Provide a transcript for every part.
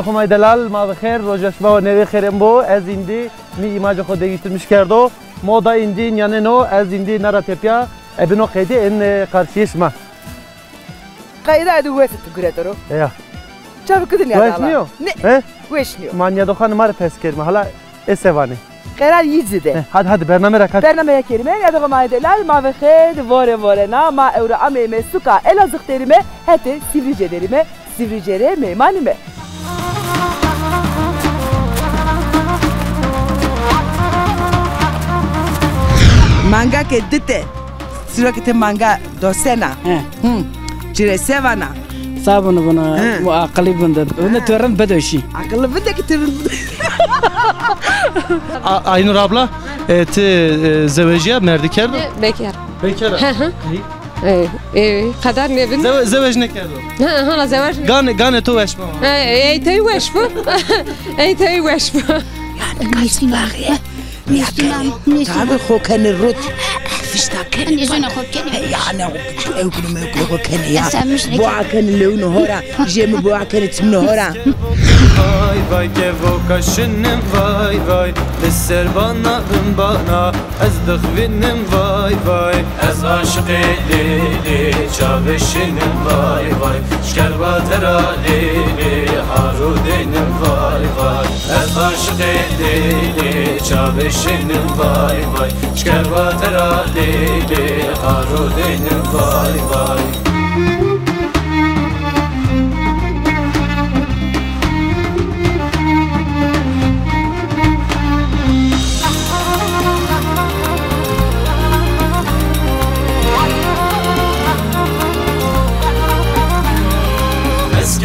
خمای دلال ما بخیر روزش با نوی خیرم بو از ایندی می ایماج خود دیگیترmiş کرده ما دا ایندی یعنی نو از ایندی نرا تپیا ابنو قیدی این karşılaşma. قیده ادو وست گرترو. Ya. Çabuk gidin ya. Veşniyor. Ne? Veşniyor. Manya dokhan mar pes kerme hala esevani. Qeral yizide. Hadi bername rakat. Bername kerime ya da qamay delal ma ve xed vore na ma evra ame mesuka Elazığ derime hete Sivrice derime Sivricere meymanime. Manga ke dite. Sürekli manga dosena. Cire sevana. صابون بنا وعقلي بندر ونتورن بدوشي عقل بدك ترن Aynur abla زوجية مردي كردو؟ bekar. Bekar. قدر میبینی؟ زوج نکردو. ها زواج. گانه تو وش با. ای توی وش با. ای توی وش با. ماشي باغي تعال خو كان الرد أنا جونا خوب كني يعني أقول ما يقول كان يا سامش لك بوع كان اللون هورا جيم بوع كانت من هورا Vay vay kevokaşınım vay vay Lisser bana bana Ez dıgvinim vay vay Ez aşık lili çavişinim vay vay Şkerbatera lili harudinim vay vay Ez aşık lili çavişinim vay vay Şkerbatera lili harudinim vay vay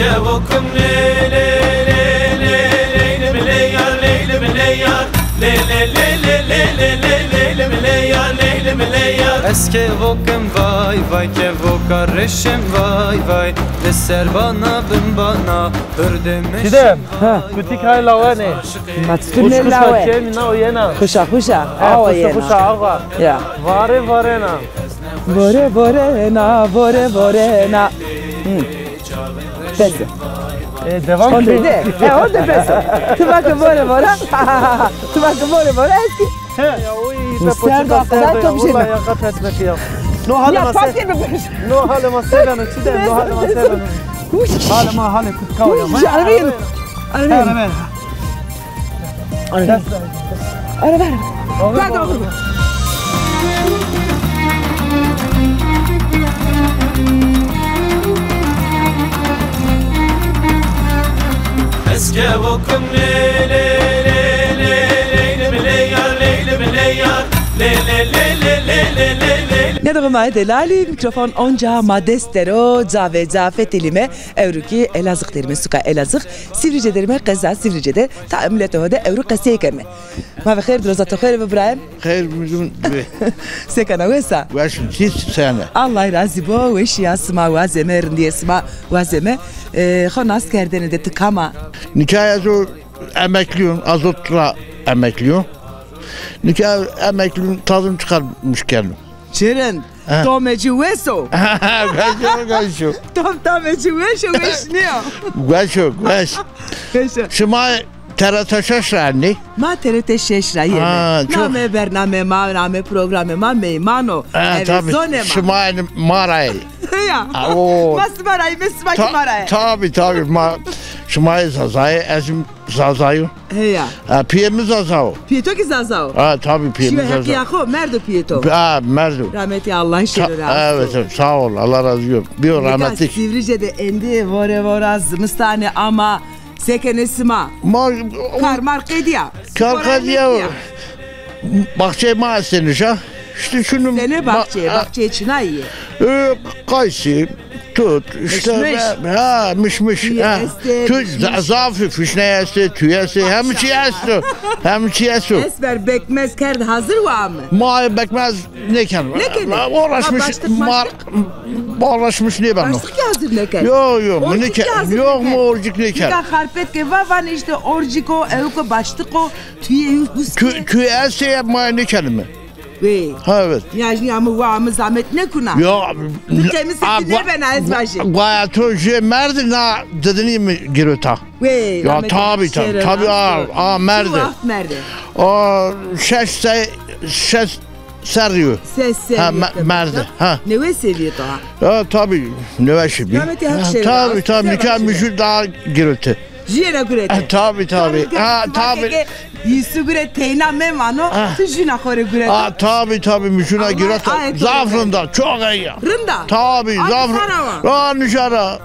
Kevokum le le le le le le le yar le le le yar le le le le le le le le le yar le le le yar Eske vokum vay vay kevoka reşim vay vay Deser bana bin bana hırdemişim Gidem. Kutik hay lavane. متفن لاوه Kemina oyena. خشا خشا Kuşa ağa. يا Vare na. بوره na Pese. Devam On dedi. Orada pese. Tuvaka bore eski. Serdo kadar çok şey mi? No hale Ya masel. fakir mi böyle? No hale maselano çide no hale maselano. Hale ma hale kutkao ya. Arabin. Ara ver. Ver de oğlum. Eske vokum le le le le le le yar le yar le le le Ne durumda delali mikrofon onca madestero zafet elime evruki Elazığ derime suka Elazığ Sivrice derime keza Sivrice'de taamület hoda evru kasiye kerme. Ma ve khair drozat khair İbrahim. خير مجون Sekana wesa. واش نسيت سنة Allah razı bo ve şiyasma vazemer diyesma vazeme xon askerden de tıkama. Nikah yazı emekliyim azotla emekliyim. Nikah emekliyim tadını çıkarmış kendim. Çerin. Tomeci veso. Gaşo. Tomeci veso veşniyor. Gaşo. Şuma terataşaş rani. Ma TRT şeşra yeme. Name bername ma name programme ma meymano. Tabii. Şuma maray. Ya. Masmaray maray. Tabii. Şuma zazay ezim zazayı. Ya. Piyemiz zazao. Piyeto ki zazao. Tabii piyemiz zazao. Şimdi hak merdo piyeto. Merdo. Rahmeti Allah şükür. Evet sağ ol Allah razı olsun. Bir rahmetlik. Sivrice'de endi voraz mıstane ama sekenesima. Karmarkediya. Karkadiya. Bahçe maaşlanış ha. İşte şunu. Sene bahçe için iyi. Kayısı, tut, işte mişmiş. Tut, zafı, fişneyesi, tüyesi, hem çiyesi. Esber bekmez kerdi hazır var mı? Ma bekmez ne kan? Uğraşmış ne ben? Başlık yazdır ne kan? Yok mu orcik ne kan? Dika harpet ke vavan işte orciko, evko başlıko, tüyesi. Tüyesi yapmaya ne kan mı? Ve. Ha evet. Yani ama zahmet ne kuna? Ya. Temiz sesi ne ben az başı? Gayet şey merdi na dediğini mi girota? Ve. Ya tabi merdi. Vaxt merdi. O şes seriyor. Ses seviyor. Ha merdi. Ha. Ne ve seviyor daha? Ya tabi ne şey. Rahmet ya şey. Tabi nikah daha girota. Jina gurete. Tabi. Ha tabi. Yisu gure teyna memano. Tujina kore gurete. Tabi müşuna girota. Zafrında çok iyi. Rında. Tabi zafrında. Nişara.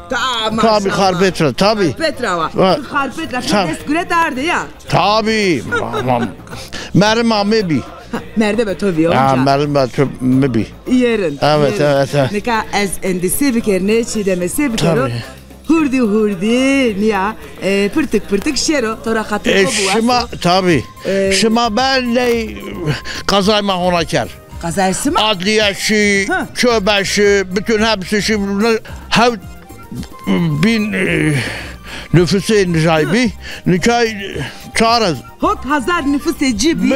Tabi Harpetra tabi. Petra var. Harpetra kades gurete ardı ya. Tabi. Merim amebi. Nerede be tabii onca? Merim amebi. Yerin. Evet. Nika az endişe bir kere ne çiğdemesi bir kere. Hurdi niya pırtık şero tora hatır bu Şima tabi. Şima ben ne kazayma ona ker. Kazaysı mı? Adliyesi, çöbeşi, bütün hepsi şimdi bin nüfusu nicabi nikah çağırız. Hok hazar nüfus ecibi.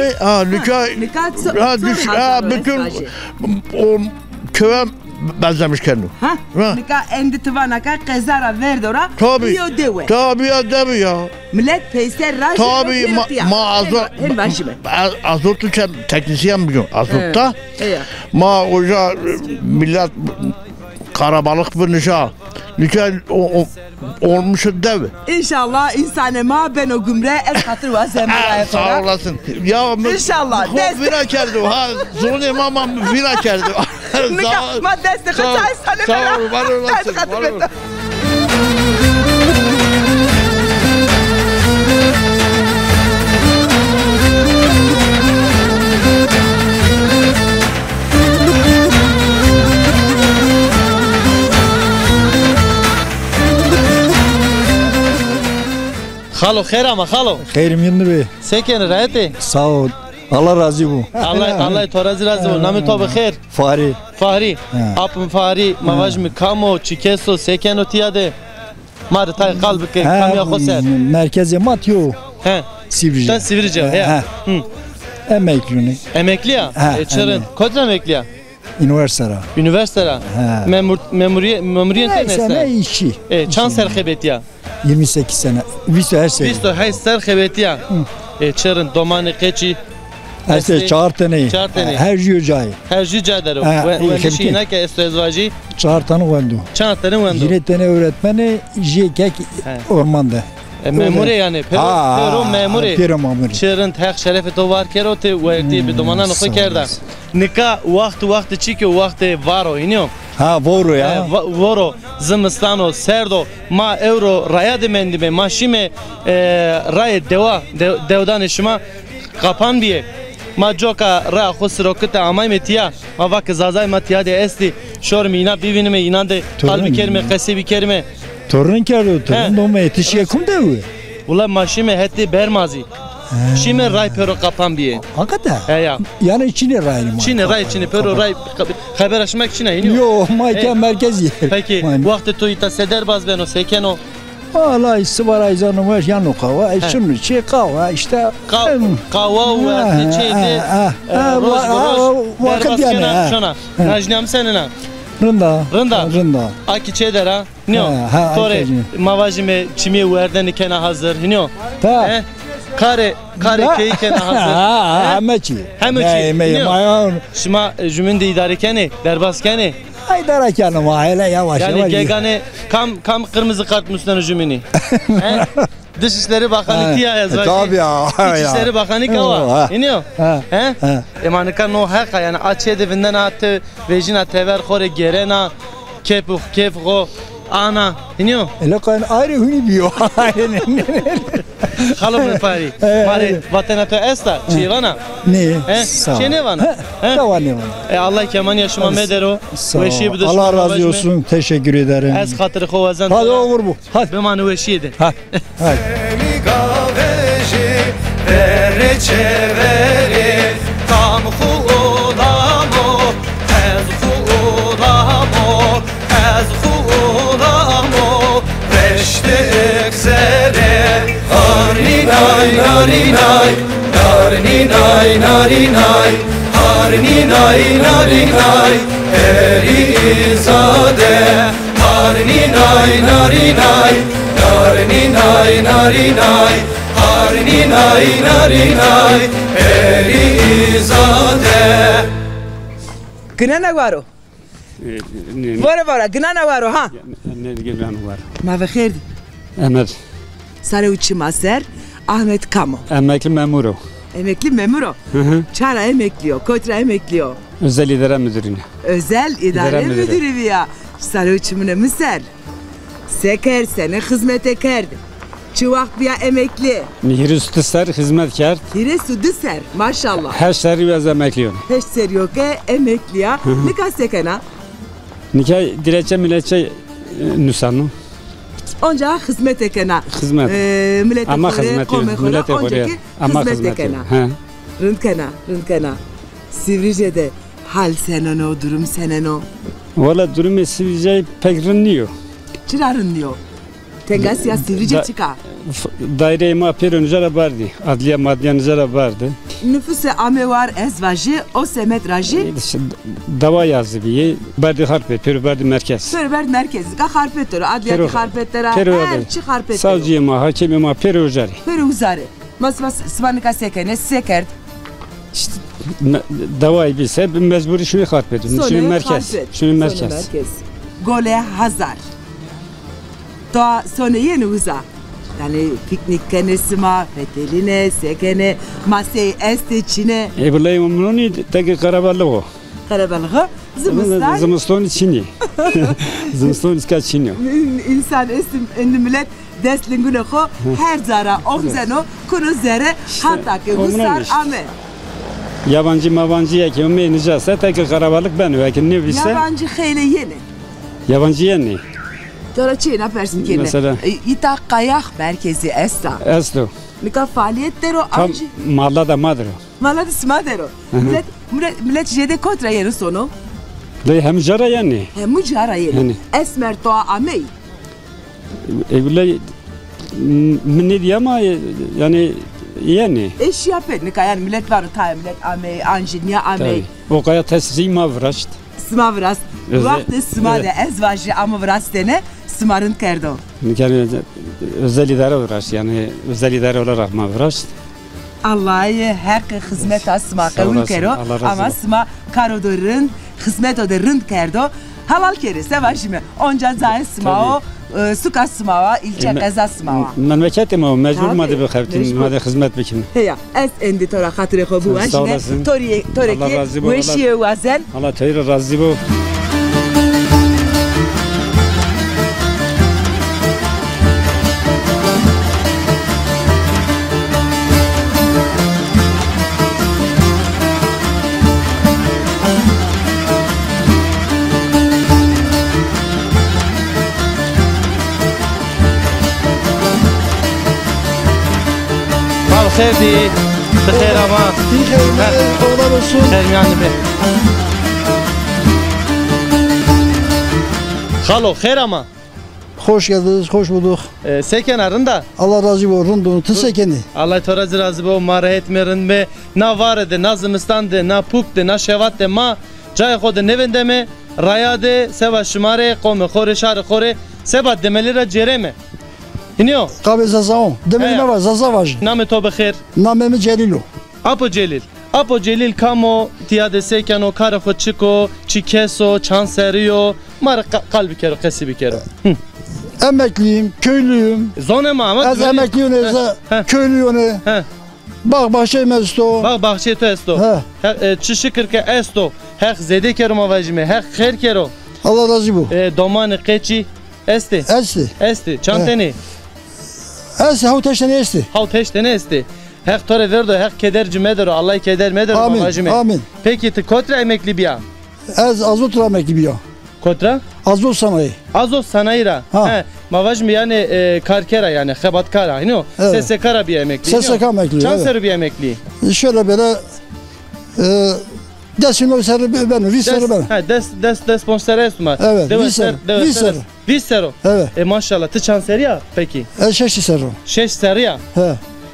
Nikah bütün o köye benzemiş kendini. Nikah endi tıvanaka kazara verdora. Tabi ya. Millet peyser raş. Tabi azotlu teknisyen bugün azotta. Oca millet karabalık bir nikah olmuş dev. İnşallah insane ben o gümre es hatır var zemraya sonra. Sağ olasın. Ya İnşallah. Vira kerdi ha. Zonim ama vira kerdi. Nikah ma destek Sağ ol. Var olasın. Halo khair ama halo. Khairim yindi be. Seken rahete. Sağ ol. Allah razı bu. Allah torazi razı ol. Nami to bkhair. Fahri. Apım Fahri mavajmi kamo çikeso sekeno tiyade. Mar tay kalbike kamya khoser. Merkeze mat yo. He. Sivrice. Sen Sivrice. He. Emekli. Emekli ya. Çırın. Kodra emekli ya. Üniversitera. Memuriyet neyse. Ne işi. Çan serhebet ya. 28 sene. Visto her şey. Visto hay serhebet ya. Çırın domanı keçi. Her şey çağırtene. Her jücay. Her jücay dero. Ve şina ke estezvaji. Çağırtanı vendu. Çağırtanı vendu. Yine tane öğretmeni jekek ormanda. Memure yani. Pero memure. Pero memure. Çırın tek şerefet o var kero te vakti bir domanan oku kerda. Nika vakti çiki vakti varo iniyor. Voro ya. Voro zimistano serdo ma euro raya demendime ma şime raya devdan şima kapan biye ma joka raya khusro kıta amay metiya ma vak zazay metiya de esti şor mina bivinime inande kalbi kerime kasibi kerime torun kerdo torun doma yetişiye kum devu ula ma şime hetti bermazi şime ray pero kapan biye hakikaten ya yani içine ray mı içine pero ray haber açmak için iniyor yo mayken merkez yer peki vakti to ita seder baz beno sekeno vallahi sıvara izanı var yanı kava şunu şey kava işte kava ve çeydi vakit yani şuna najnam senina Rında. Aki çedera. Nio. Tore mavajime çimiye verden kena hazır. Nio. Ta. Kare keyi kena hazır. Hemeçi. Nio. Şima jümünde idare kene, derbas kene. Ay darakanı mahalle yavaş. Yani gegane kam kırmızı kart müstene jümini. Dışişleri Bakanı tiya yazıyor. Tabii ya. Dışişleri Bakanı kava. İniyor. Emanika no haka yani açı devinden atı vejina tever khore gerena kepuk ana. İniyor. Ele kan ayrı huni biyo. Halom Fahri. Mare vatanata esta çivana. Ne? Çene vana. Tavane vana. Allah keman yaşıma medero. Allah razı olsun. Teşekkür ederim. Ez hatırı kovazan. Hadi olur bu. Hadi. Bemanı veşiydi. Hadi. Çeveri tam hulamo ez hulamo reştek sere narinay narinay narinay narinay Harni nay nari nay eri zade Harni nay nari nay Harni nay nari nay Harni nay nari nay eri zade Gına varo. Vara gına varo ha. Ne gelen var. Ma ve khair. Ahmet. Sare uçi maser Ahmet Kamo. Emekli memuru. Emekli memuro. Çara emekliyor, kotra emekliyor. Özel idare müdürüne. Özel idare İdare müdürü. müdürü ya. Sare uçumuna mıser. Seker sene hizmet ekerdi. Çıvak bir emekli. Mihri üstü ser hizmetkar. Hire sudu ser maşallah. Her şeri biraz emekliyor. Hiç ser yok emekli ya. Ne kadar sekena? Nikah dilekçe milletçe nüsanı. Onca hizmet ekena. Hizmet. Millet Ama ekore, hizmet kome yok. ekore, Millet oncaki ekore. Ama hizmet hizmet yok. ekena. Rınkena. Sivrice'de hal senen o, durum senen o. Valla durum Sivrice pek rınlıyor. Çırarın diyor. Tengasya Sivrice çıka. Daire-i mapir önce vardı. Adliye madliye önce vardı. Nüfusu ame var ezvajı, o semetrajı. Dava yazdı bir. Bardı harpe, peri bardı merkez. Sörber merkezi, ka harpetleri, adliyeti harpetleri, her çi harpetleri. Savcıyıma, hakimime, peri uzarı. Peri uzarı. Masma sıvanika sekene, sekert. İşte davayı bilse mecburi şunu harp ediyorum. Şunu merkez. Şunu merkez. Gole hazar. Doğa sonra yeni uza. Yani piknik kenesima, feteline, sekene, masayı este çine. Bulayı umruni teki karabalı o. Karabalığı zımıstan. Zımıstan içini. Zımıstan iska çini. İnsan esim endi millet deslingune ho her zara omzeno kunu zere hatta ki husar ame. Yabancı mabancı yakimi nicasa teki karabalık ben ve ne bilse. Yabancı hele yeni. Yabancı yeni. Sonra çiğne persin kendine. Mesela? İta kayak merkezi esta. Eslo. Nika faaliyetler o Tam amci. malla da madro. Mala da smadero. Millet jede kontra yeri sonu. Dayı hem jara yani. Hem mucara yeri. Yani. Esmer toa amey. Bulayı ne diye ama yani yani. Eşya pet nika yani millet var ta millet amey, anjinya amey. O kaya tesisi mavraşt. Smavras. Vakti smade ezvajı ama vrastene smarın kerdo. Yani özel idare uğraş yani özel idare olarak mavraşt. Allah'ı her hizmet asma kabul kero ama sma karodorun hizmet odarın kerdo halal kere sevajime onca zayn sma o suka sma ilçe kaza sma. Memleketim o mecbur madde bir xavtin madde hizmet bikim. Heya es endi tora hatırı bu ajne toreki weşiye wazen. Allah teyir razı bu. خیردی بخیر اما İyi hayırlar, oğlar olsun. خیرمیان به خالو خیر ama Hoş geldiniz, hoş bulduk. sekenarında Allah razı olsun. Bunu tüsekeni. Allah torazı razı bu marahet merin be na vardı na zimistandı na puktu na şevatte ma cay خود nevinde mi rayade seva şumare qome khore şar khore sebat demelira cereme İniyor. Kabe Zazaon. Demelime var, Zaza var. Name to bexir. Namemi Celilo. Apo Celil. Apo Celil kamo tiyade seken o kara xo çiko, çikeso, çanseriyo, mar kalbi kero, kesibi kero. Emekliyim, köylüyüm. Zone ma ama. Az emekliyim, köylüyüm. Bak bahçe mesto. Bak bahçe to esto. Çişi kırke esto. Hek zede kero mavajime, hek kher kero. Allah razı bu. Domanı keçi esti. Esti. Çanteni. Esti, hav teşteni esti. Hav teşteni esti. Hek tore verdo, hek kederci medero, Allah keder medero mavajime. Amin. Peki ti kotra emekli biya? Az azot emekli biya. Kotra? Azot sanayi. Azot sanayira. Mavajmi yani karkera yani xebatkara. Hino. SSK'ra bir emekli. SSK emekli. Çanser bir emekli. Şöyle böyle desino sarı ben, visarı ben. Des sponsor ma. Evet, visar. Visaro. Evet. Maşallah. Ti çanseri ya peki? Şeşi sarı. Şeş seri ya.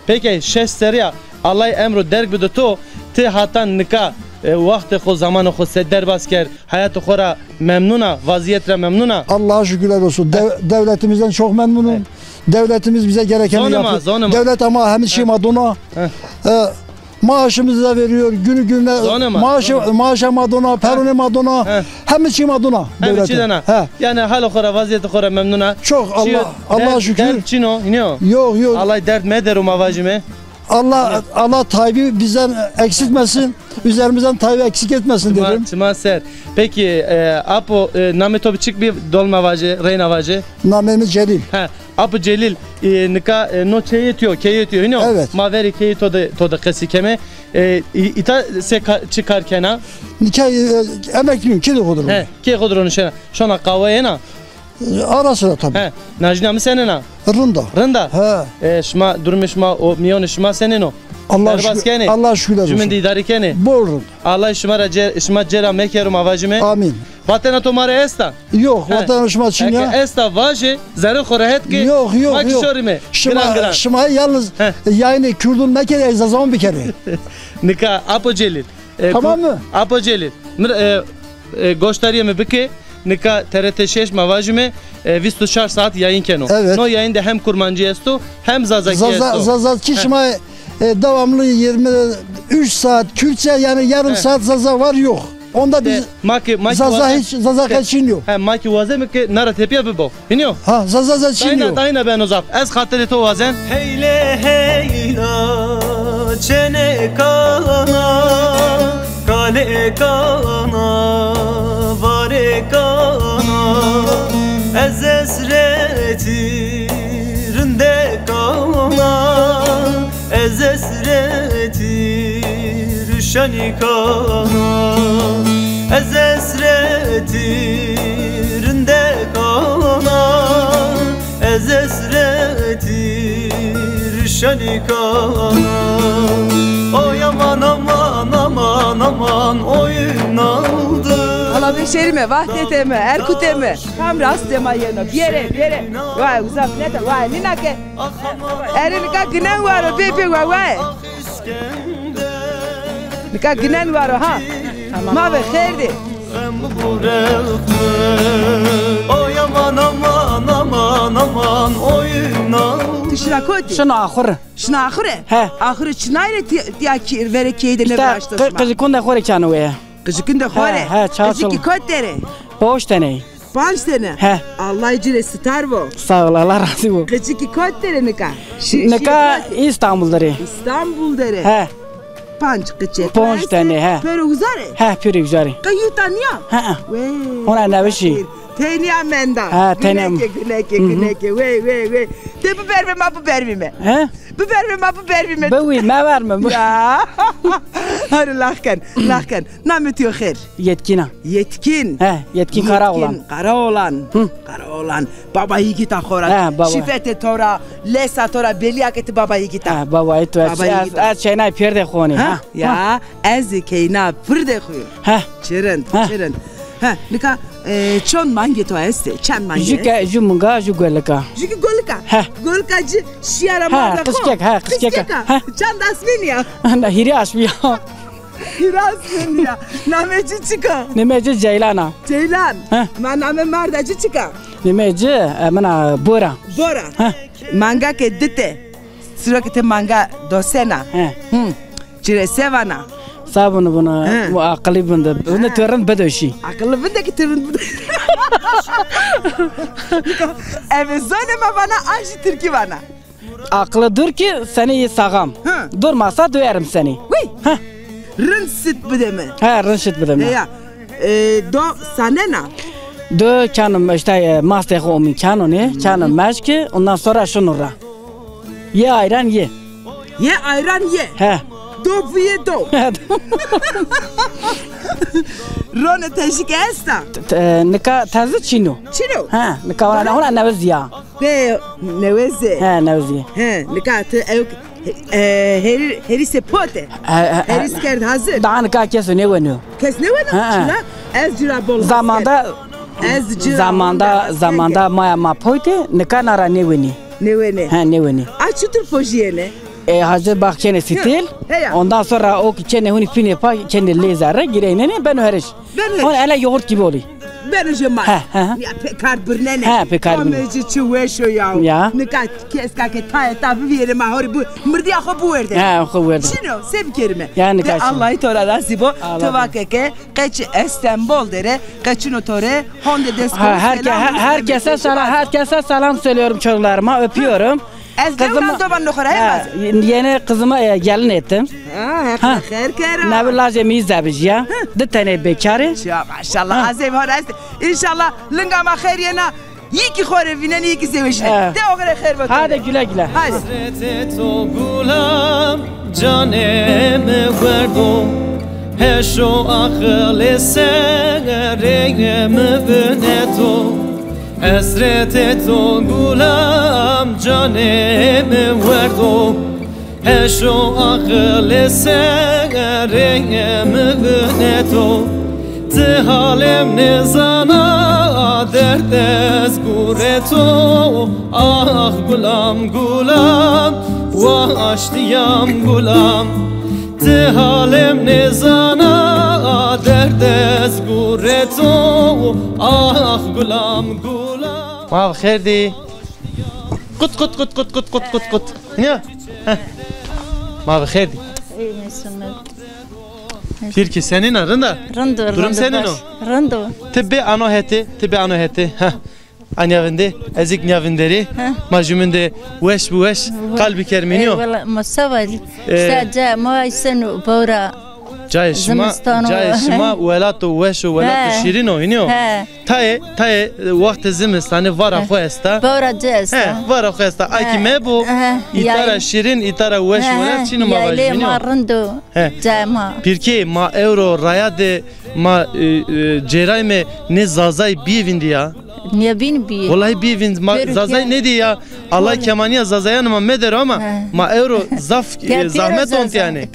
Peki şeş seri ya. Allah emro derg bido to ti hatan nika وقت خو زمان خو سدر بس کرد hayat خورا memnuna vaziyet memnuna Allah'a şükürler olsun. Devletimizden çok memnunum. Devletimiz bize gerekeni yapıyor. Devlet ama hem şimadona maaşımızı da veriyor günü gününe maaşa madona perone madona hem şimadona devlet. Yani hala khora vaziyeti khora memnuna. Çok Allah'a şükür. Dert çino iniyor. Yok. Allah dert meder umavacime. Allah Tayyip'i bizden eksiltmesin. Üzerimizden Tayyip'i eksik etmesin dedim. Ser. Peki apo nameto biçik bir dolma vacı, reyna vacı. Namemiz Celil. Apo Celil nika no keyetiyor iniyor. Evet. Maveri keyi toda kesikeme. İta se çıkarken ha. Nikah emekliyim ki de kodurun. Ki kodurun şuna kahveye na. Ara sıra tabii. Najna mı senin ha? Rında. Şma durmuşma o miyon şma senin o. Allah şükür olsun. Cümle idare kene. Bol. Allah şma cera mekerum avacime. Amin. Vatana tomare esta. Yok vatana şma Çin ya. Esta vaje zarı khorahet ki. Yok. Şma yalnız yani Kürdün ne kere zaman bir kere. Nika Apo Celil. Tamam mı? Apo Celil. Goştariye mi bike? Nika TRT 6 mavajime 24 saat yayın keno. Evet. No yayında hem kurmancı esto hem zazaki esto. Zazaki şma devamlı 23 saat Kürtçe yani yarım saat zaza var yok. Onda biz zaza için yok. Maki vaze mi ki nara tepiye bibo. Biniyor. Zaza için yok. Dayna ben ozaf. Ez hatırı to vazen. Heyle heyla çene kana kale kana vare kana ez esretirinde kana ez esretir şani kana ez esretirinde kana ez esretir şani kana oy aman oyun aldı. Allah beşerime, vahdeteme, erkuteme, tam rastema yerine, bir yere, vay uzak nete, vay ninake, nika ginen var o bepe vay, nika ginen var o ha, ma be khairdi. Oy aman oyun aldı. Tişra kodi. Şuna ahire. Şuna ahire? Ahire çınayla diya ki vere keyde ne başta. Kızıkın da khore çanı ve. Kızıkın da khore. Kızıkı kod dere. 5 tane. 5 tane. Allah icre star bu. Sağ ol Allah razı olsun. Kızıkı kod dere nika. Nika İstanbul dere. İstanbul dere. Panç kıçet. 5 tane. Pere uzare. Pere uzare. Kayutan ya. Ona ne beşi. Teniya menda. Teniyam. Güneke. Ve. Te bu berbe ma bu berbe mi? Bu berbe ma bu berbe mi? Bu ma var mı? Ya. Hadi lahken. Namet yok her. Yetkin. Yetkin Karaoğlan. Baba yigita khora. Şifete tora, lesa tora beliyaketi baba yigita. Baba ito. Az çayna perde khoni. Ya az keyna perde khoy. Çerend. Nika çon mange to este, çan mange. Jumunga jugolka. Golkacı şiara manda ko. Kıskek. Çan dasmin ya. Anda hiri asmiya. Hirasmin ya. Nameci çıka. Nemeci Ceylan. Ma name mardacı çıka. Nemeci mana Bora. Manga ke dite. Sürekli manga dosena. Cire sevana. Sabunu bunu akıllı bunda. Bunu törün bedoşi. Akıllı bunda ki törün bunda. Evet söyleme bana aşı Türkiye bana. Akıllı dur ki seni sağam. Durmasa döverim seni. Rınsit bu deme. Rınsit bu deme. Do sanena. Do canım işte master omin canım canım meşki ondan sonra şunura. Ye ayran ye. Do buye do. Rone teşik esta. Nika tazı Çino. Nika ona nevziya. Nevzi. Nevzi. Nika heri sepote. Heri skerd hazır. Daha nika kes ne venu. Kes ne venu? Çila ez jira bol. Zamanda maya mapoyte nika nara ne veni. Ne veni. Ne veni. Açıtır pojiyene. Hazır bak çene stil. Ondan sonra o çene huni pine pa çene lezerre gireyne ben öğreş. On ele yoğurt gibi oluyor. Ben hocam. Ya pekar birne ne? Ha pekar birne. Ameci çuveşo ya. Ne kadar keska ke tabi bir yere mahori bu mırdi akı bu verde. Ha akı verde. Şino sev kerime. Yani kaç. Allah'ı tora nasibo. Tuvakeke kaç İstanbul dere kaçın otore Honda desko. Herkese selam söylüyorum çocuklarıma öpüyorum. Yeni kızıma gelin ettim. Ne bileyim mizdebiz ya. Bir tane bekarı. Maşallah azim horest. İnşallah lingama khairiyena. İyi ki khorevinen iyi ki sevişine. De o kadar khair bakın. Hadi güle güle. Hadi. Hasret o gulam canımı verdo. Heşo akıl sereyimi beneto. Hasret et o gulam canımı verdo. Heşo akıl sereyimi beneto. Tehalem ne zana derdez gureto. Ah gulam gulam vaştiyam gulam. Tehalem ne zana derdez gureto. Ah gulam gulam. Mav kherdi. Kut kut kut kut kut kut kut kut. Ne? Mav kherdi. Pirki senin arında. Rando. Durum senin o. Rando. Tibbi ano heti. Anyavinde, ezik nyavinderi. Majuminde wesh bu wesh. Kalbi kerminiyo. Valla masavali. İşte ma isenu bora. Cayşma velato wesh velato şirino iniyo. Taye vakti zimistani vara khoesta. Bora cesta. Vara khoesta. Aki mebu. İtara şirin, itara wesh velat çinu ma vajminiyo. Yale ma rando. Cama. Pirki ma euro rayade ma cerayme ne zazay bivindi ya. Niye bin bir? Vallahi bivind ma zazay ne diye ya? Allah kemaniya zazaya ama meder ama ma euro zahmet ont yani.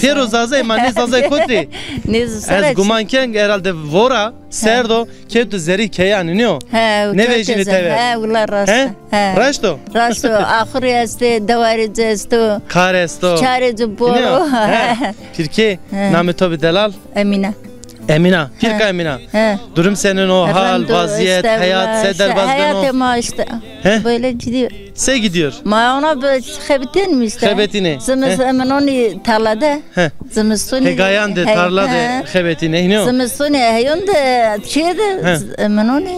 Pero zazay ma ne zazay kotri. Ez gumanken herhalde vora serdo ketu zeri keyani ne o? Ne vejini teve? He ular rasta. Rasto? Rasto ahri este davari cesto. Karesto. Çareci boru. Pirki namı tobi delal. Emina, Pirka Emina. Durum senin o hal, vaziyet, hayat, seder bazdan o. Hayat ma işte. Böyle gidiyor. Se gidiyor. Ma ona böyle xebetin mi işte? Xebetine. Zımız hemen onu tarlada. Zımız sonu. Hegayan de tarlada xebetine ne o? Zımız sonu heyon de şeyde hemen onu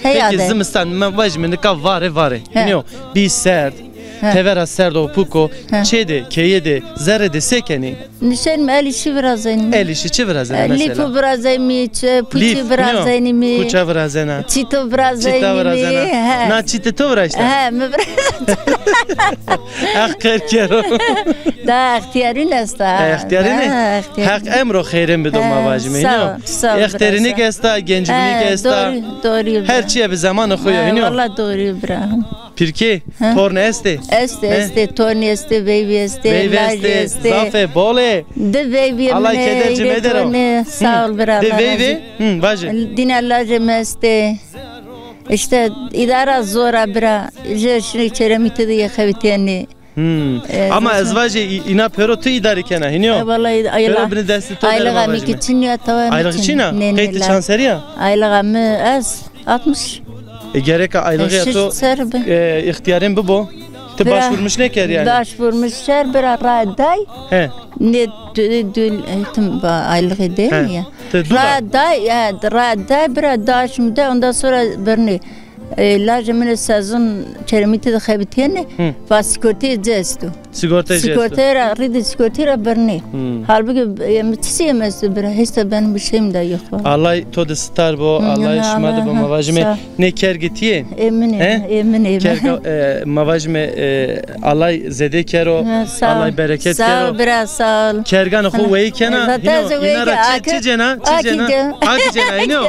hayat. Peki zımıstan men vajmini ka vare. Ne o? Bir serd. Tevera serdo puko çede keyede zerede sekeni. Nişan mı elişi birazayım. Elişi çivirazayım mesela. Lipu birazayım mi? Puçi birazayım mi? Puça birazayım. Çito birazayım mi? Na çite tovra işte. He mi Akher kero. Da ihtiyarın esta. İhtiyarını? Hak emro xeyrin bido mavajmi. İhtiyarini kesta, genciliğini kesta. Doğru. Her şeye bir zaman okuyor. Valla doğru İbrahim. Pirki, torne este. Este, torne este, baby este, large este. Zafe, bole. De baby Allah kederci medero. Sağ ol biraz. De baby, vajı. Dinarlarca este. İşte idara zora bira. Jeşni içeremite de yakaviteni. Ama ezvacı ina perotu idari kena, hiniyo. Vallahi aylığa mı için ya tamam. Aylığı için ha? Kayti şanseri ya? Aylığa mı az 60. Gerek aylığı yato ihtiyarın bu. Te başvurmuş ne ker yani? Başvurmuşlar bir araday. Ne dül aylığı değil ya. Raday bir araday şimdi ondan sonra birini Lajemine sezon çeremite de xebitiyene ve sigortayı cestu. Sigortayı ridi sigortayı berni. Halbuki müthiş yemezdi bir hisse benim bir şeyim de yok. Allah to de star bo Allah şmadı bu mavajme ne ker gitiye. Emin. Ker mavajme Allah zede kero Allah bereket kero. Sağ ol biraz sağ ol. Kergan xo vey kena. Inara çicena. Ino.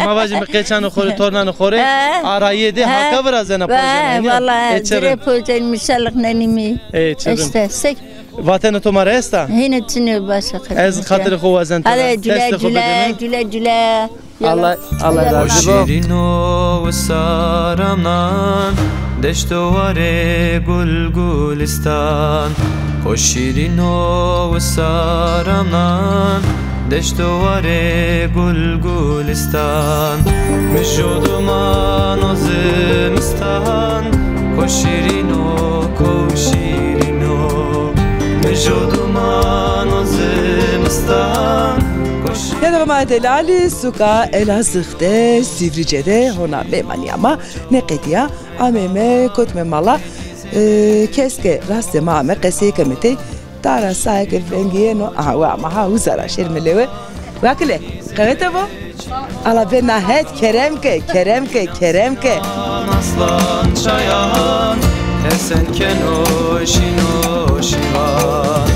Mavajme keçan xore tornan xore. Arayı de hakka biraz ena projene. Vallahi dire projen mişallık nenimi. İşte sek. Vatanı tomara esta? Hine çini başa kır. Ez hatırı hovazan tara. Hadi güle. Allah razı olsun. Şirino ve saramnan deştovare gul gulistan. Şirino ve saramnan deştovare gul gulistan. Meşoduman o zimistan. Şirino Meşoduman o zimistan. Yanıma delali suka Elazığ'da Sivrice'de hona memani ama ne kediya ameme kotme mala keske raste mame kese kemete tara saike fengiye no aha ama ha uzara şermelewe vakle kavete bu ala bena het keremke Aslan çayan esen kenoşino şivan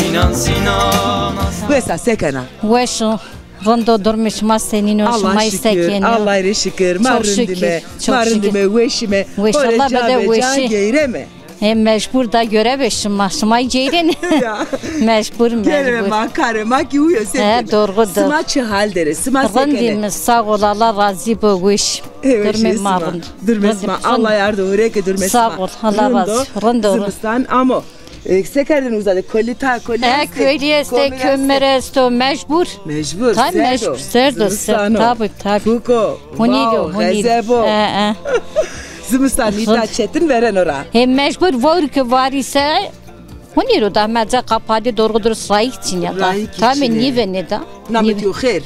inan sinan Vesa sekana Weşo Rondo durmuş masenino şmay sekeni. Allah şükür. Marundime veşime. Veşallah bede veşi. Geyreme. Hem mecbur da görebeşim şmay ceyreni. Mecbur. Gelme karema ki uyo sen. Doğru. Sıma çahal dere. Sıma sekene. Rındimiz sağ ol Allah razı bu veş. Durme marund. Durmesma. Allah yardım ureke durmesma. Sağ ol Allah razı. Rındo. Zıbıstan ama. Sekerden uzadı koli köyliyeste kömmereste mecbur. Tabii mecbur. Serdo. Tabii. Fuko. Gazebo. Zıbıstan nida çetin veren ora. Hem mecbur var ki var ise Huniro da meze kapadı doğrudur sayık için ya da. Tabii niye ne da? Namet yok her.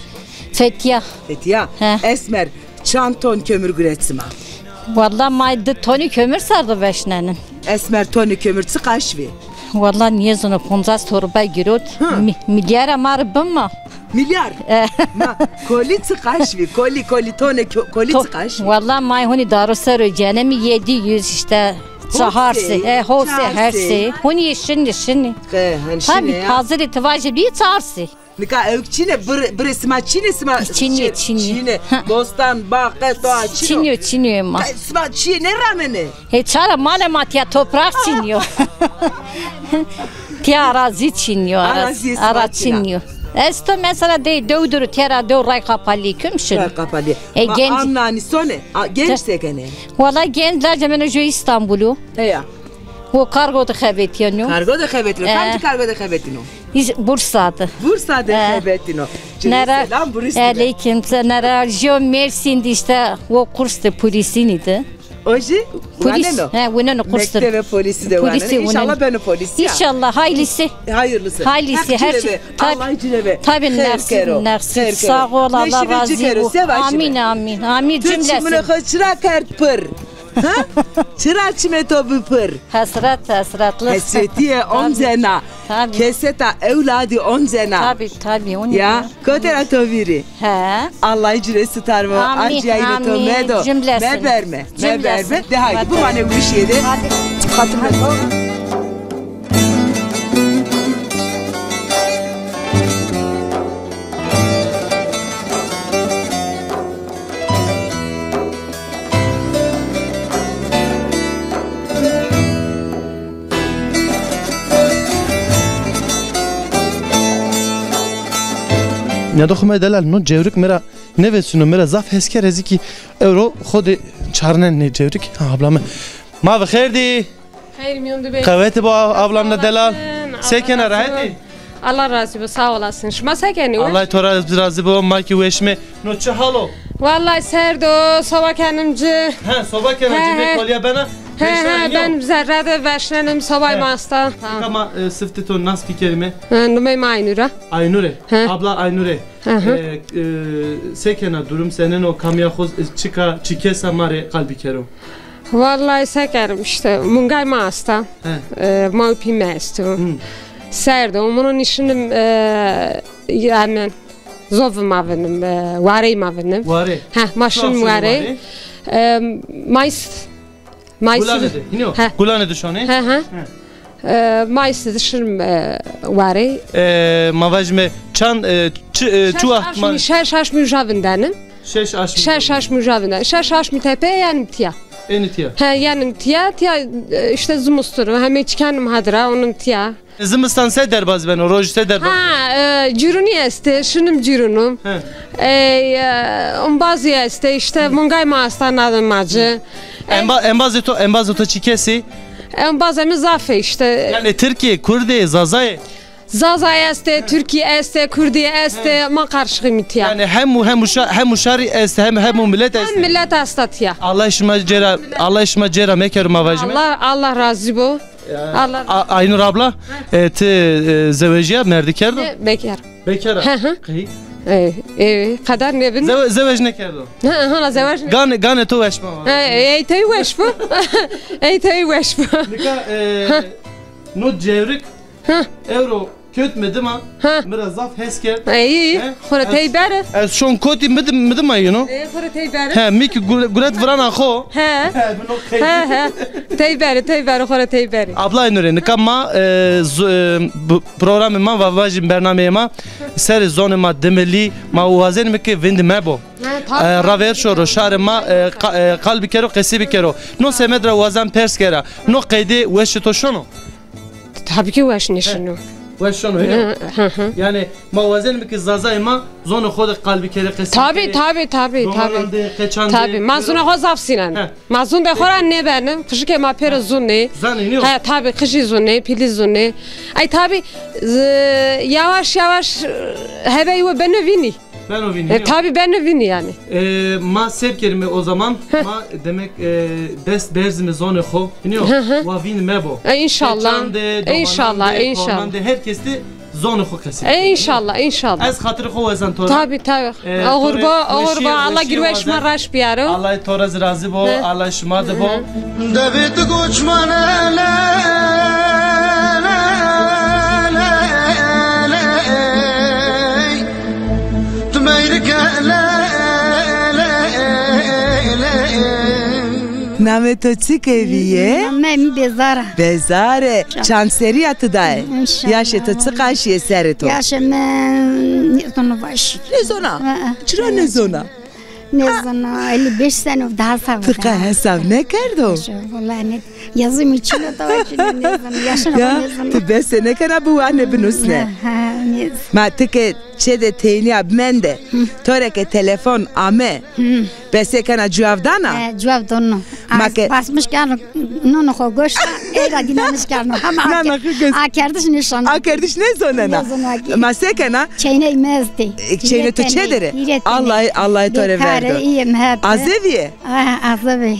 Fethiye. Esmer. Çanton kömür güretsima. Vallahi maydı toni kömür sardı beşnenin. Esmer toni kömür çıkaşvi. Vallahi niye zonu ponzas torba giriyor. Milyar amar bımma. Milyar. Ma koli çıkaşvi. Koli toni koli çıkaşvi. Vallahi may honi daru sarı canemi 700 işte. Çaharsı. Hose hersi. Honi yeşin. Tabii hazır itivaji bir çağırsı. Nika evçine bresma çine Çini. Bostan bakı doğa Çini ma. Sma çine ramene. He çara malemat ya toprak çiniyor. Ti arazi çiniyor. Ara çiniyor. Esto mesela de dövdürü tera döv ray kapalı kümşün. Ray kapalı. Genç. Annani sone. Gençse gene. Valla gençler cemene jo İstanbul'u. Heya. O kargo da xebetiyonu. Kargo da xebetino. Kaç kargo da xebetino? Bursa'da. Bursa'da xebetino. Nere? Aleyküm. Nere? Jo Mersin'de işte o kursta polisiniydi. Oji? Polis. Bunun kursta. Mektebe polisi de var. İnşallah ben o polisi. İnşallah hayırlısı. Hayırlısı. Her şey. Allah cileve. Tabii nersin. Sağ ol Allah razı olsun. Amin cümlesi. Tümçümüne kaçıra kertpır. Çıraçme tobu pır. Hasratlı. Hasretiye omzena. Keseta evladı omzena. Tabii onu. Ya kotera toviri. Allah icresi tarvo. Acıyayla tomedo. Meberme. De haydi bu bana bu işyedi. Hatırlatalım. Ya da xume delal no cevrik mera ne vesunu mera zaf hesker eziki euro xodi çarnen ne cevrik ablam ma ve xerdi Hayır miyondu be kavete bu ablamla delal sekene raheti Allah razı olsun sağ olasın şma sekeni Allah tora razı bu maki veşme no çahalo Vallahi serdo soba kendimci soba kendimci be kolya bana ben zerrede veşlenim sobay masta. Ama sıftı ton nas bir kelime. Numay Aynur'a. Aynure. Abla Aynure. Sekena durum senin o kamyakoz çike samare kalbi kero. Vallahi sekerim işte mungay masta. Maupi mestu. Serdo onun işinim yani zovum avenim, vareyim avenim. Vare. Maşın vare. Mais Gulane düşone. Mais dışım vare. Mavajme çan çuah man. Şaş müjavindenim. Şaş müjavinden. Şaş mütepe yani tiya. Eni tiya. Yani tiya işte zumustur. Hem içkenim hadra onun tiya. Zimistan se derbaz ben, roj se derbaz. Cürünü este, şunum cürünüm. Bazı este işte mungay mastan adım macı. Embazı to çikesi. Bazı zafe işte. Yani Türkiye, Kürdi, Zazay. Zazay este, Türkiye este, Kürdiye este, ma karşıyım itiya. Yani hem uşari este, hem millet este. Hem millet estatiya. Allah işma cera mekerim avacım. Allah razı bu. Allah. Aynur abla, te zevejiye merdi kerdo? Bekar. Bekara. Kadar ne bin? Zevej ne kerdo? Hala zevej. Gane to veşma. Ey te veş bu. Ey te veş bu. Nika no cevrik. Euro köt medim ha. Biraz zaf hesker. İyi. Xora tey bere. Ez şon koti medim ha you know. Xora tey bere. He mik gulet vran axo. He. Tey bere xora tey bere. Abla Aynur nika ma programı ma ve vajim bernameye ma ser zone ma demeli ma uazen meke vind mebo. Raver şoro şare ma kalbi kero qesibi kero. No semedra uazan pers kera. No qeyde veş to şono. Tabii ki veş nişinu. Veş şono öyle. Yani ma uazen meke zazay ma zone xod kalbi kere qesibi. Tabii. Tabii. Mazuna xozaf sinan. Mazun de xoran ne benim. Kışı ke ma pere zunne. Zanini yok. Ha tabii kışı zunne, pili zunne. Ay tabii yavaş hebeyi ve beni vini. Ben o vini. Tabii ben de vini yani. Ma sev kelime o zaman ma demek dest berzime zone xo. Biliyor. Wa vin mebo. İnşallah. İnşallah. Herkes de zone xo kesin. İnşallah. Az hatır xo ezan tora. Tabii. Ağırba Allah girveş maraş biyaro. Allah toraz razı bo, Allah şma de bo. David Guçmanele. Name to çik eviye? Name bezara. Bezare. Çanseri atıday. Yaşe to çik aşiye seri to. Yaşe men ne zona baş. Ne zona? Çıra ne zona? Ne zona? 55 sene daha savda. Tıka hesap ne kerdo? Vallahi ne yazım için de var ne zona. Yaşa ne zona? Tu bese ne kana bu anne binusne. Ma tıke çede teyni abmende. Toreke telefon ame. Bese kana cevabdana? Cevabdana. Basmış kan no hogoş era dinamiş kan ama akardiş nişan. Akardiş ne zonana? Ma se kana çeyne mezdi. Çeyne to çedere. Allah tore verdi. Azeviye. Azevi.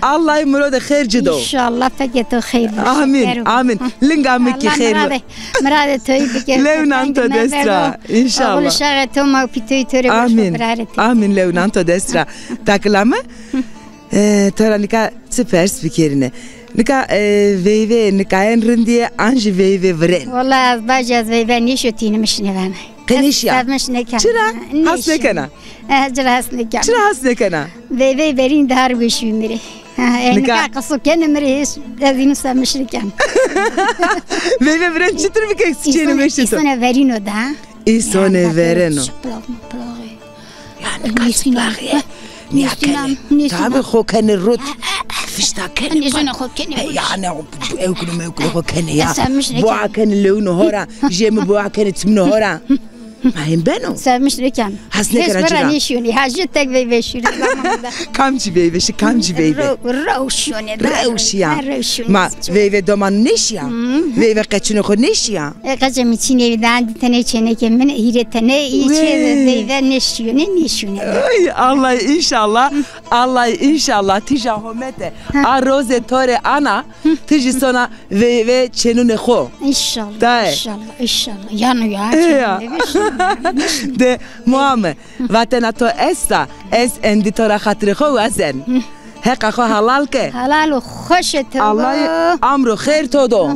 Allah murada khairci do. İnşallah feketo khair. Amin. Linga miki khair. Murade toy bike. Leonanto destra. İnşallah. Ol şareto ma pitoy tore Amin Leonanto destra. Taklama? Tora nika süper spikerine. Nika veyve nika enrindiye anji veyve vren. Vallahi az bacaz veyve nişotini mişne vana. Kanişya. Çıra hasnekana. Çıra hasnekana. Çıra hasnekana. Veyve verin dar güçümleri. Nika kaso kenemri azinu samışrikan. Veyve vren çıtır bir kek çeni meşito. İsone verino da. İsone vereno. Yani kasplağıya. Tabii hokene rot. Fiştaken. Nizone hokene. Yani evkulu hokene ya. Bu akene leunu hora. Jemi bu akene tümünü hora. Mahim beno. Sevmişriken. Hasne karacıra. Hesbara nişuni. Hacı tek veyve şuri zamanında. Kamçı veyve, kamçı veyve. Ravşuni. Ravşiya. Ma veyve doman neşya. Veyve kaçını ko neşya. Kaçım için evden tane çene kemen hiretene içe veyve neşuni. Allah inşallah tija homete. Arroze tore ana. Tiji sona veyve çenune ho. İnşallah. Yanu ya. De Muhammed vatana to esta es enditora khatri kho azen heka kho halal ke halal khoşet Allah amru khair to do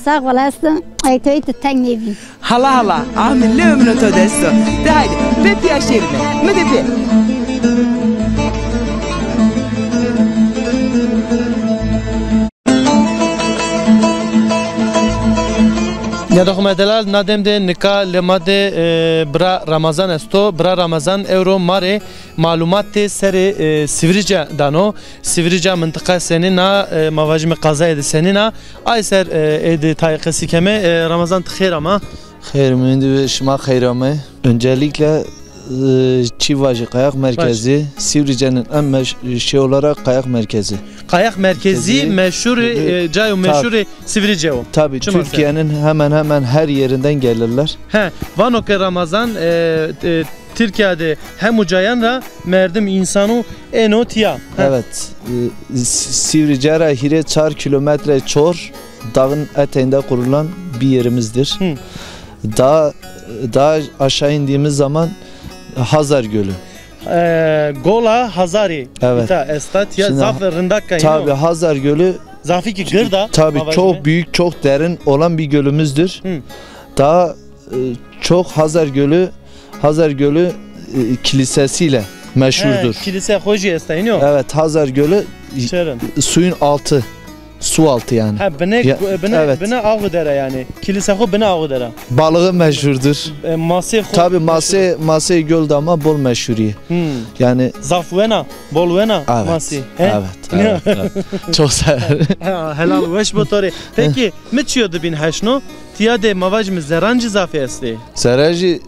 sağ olasın aytoyt tagnevi hala amin le umno to desto de haydi bepi yaşirme mi de be Ya da kumedelal nadem de nika lemade bra Ramazan esto bra Ramazan euro mare malumat te seri Sivrice dano Sivrice mıntıka senina mavajme kazaydı senina ay ser edi taykısı keme Ramazan tıkhir ama Hayır mühendis şma hayrame öncelikle Çivacı Kayak Merkezi Sivrice'nin en şey olarak kayak merkezi. Kayak merkezi meşhur cayo meşhur Sivrice o. Tabii Türkiye'nin hemen her yerinden gelirler. He, Vanok Ramazan Türkiye'de hem ucayanra merdim insanı enotiya. Evet. Sivrice'ra hire 4 kilometre çor dağın eteğinde kurulan bir yerimizdir. Daha aşağı indiğimiz zaman Hazar Gölü. Gola Hazari. Evet. Estat ya Zafer Rındakka. Tabii Hazar Gölü. Zafiki Gırda. Tabii çok büyük, çok derin olan bir gölümüzdür. Daha çok Hazar Gölü kilisesiyle meşhurdur. Kilise hoji estayınıyor. Evet, Hazar Gölü suyun altı. Su altı yani. Ha bine ağı dere yani. Kilise ho bine ağı dere. Balığı meşhurdur. Tabii Mase göl de ama bol meşhuri. Yani Zafvena, Bolvena Mase. Evet. Çok sever. Helal veş motori. Peki mitçiyordu bin haşno? Tiyade mavajmi zerancı zafi esti. Zerancı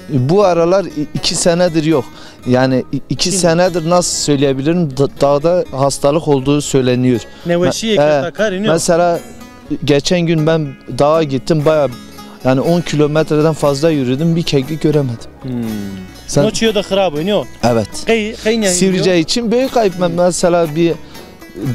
bu aralar 2 senedir yok. Yani 2 senedir nasıl söyleyebilirim, dağda hastalık olduğu söyleniyor. Mesela geçen gün ben dağa gittim, bayağı yani 10 kilometreden fazla yürüdüm, bir keklik göremedim. Noçuyor da kırab oynuyor. Evet. Sivrice için büyük kayıp. Mesela bir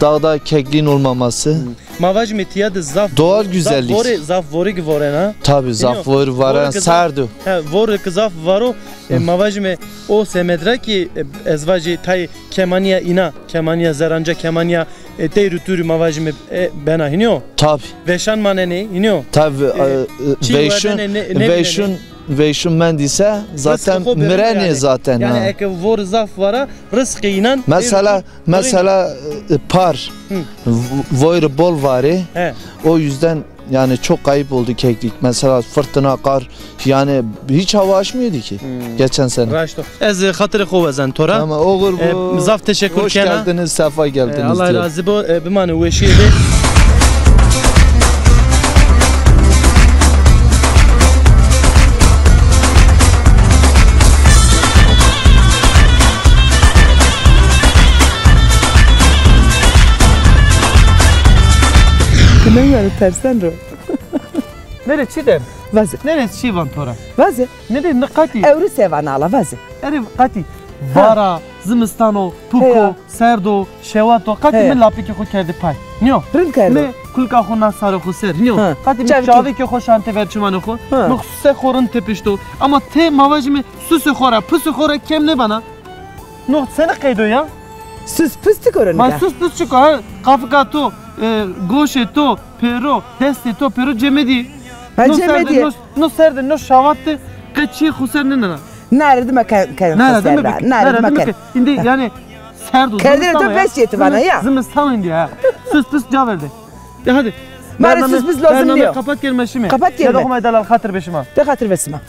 dağda kekliğin olmaması. Mavaj metiyadı zaf. Doğal güzellik. Zaf vori ki vorena. Tabii zaf vori varan sardu. Vori ki zaf varo. Mavaj me o semedra ki ezvaji tay kemaniya ina, kemaniya zeranca kemaniya te ruturi mavaj me bena hiniyor. Tabii. Veşan manene hiniyor. Tabii. Veşun mendise zaten mirene zaten. Yani eke vor zaf vara rızkı inan. Mesela par voyr bol vari. O yüzden yani çok kayıp oldu keklik. Mesela fırtına, kar, yani hiç hava açmıyordu ki geçen sene. Raşto. Ez hatırı kovazen tora. Ama olur bu. Zaf teşekkür hoş geldiniz, sefa geldiniz. Allah razı bu bimane veşiydi. Ne yani tersen ro? Nere çiğdem? Vaze. Nere çiğvan tora? Vaze. Ne kati? Evru sevan ala vaze. Eri kati. Vara, zimistano, tuko, serdo, şevato. Kati mi lapiki ko kerdi pay. Niyo? Rın kerdi. Mi kulka ko nasarı ko ser. Niyo? Kati mi çavi ki ko şante verçumanı ko. Muksuse korun tepişto. Ama te mavajimi susu kora, pusu kora kemne bana. No seni kaydo ya. Sus püstü korun. Ma sus püstü ko. Kafka to. Goşe to, pero, deste to, pero cemedi. No serde, no şavattı, kaçı husen ne? Nerede mekan Nerede mekan? Şimdi yani serdu. Kendine de beş yeti bana ya. Zımıstan indi ya. Sus pus caverdi. Ya hadi. Mare sus pus lazım diyor. Kapat gelme şimdi. Kapat gelme. Ya da kumaydalar hatır beşime. De hatır beşime.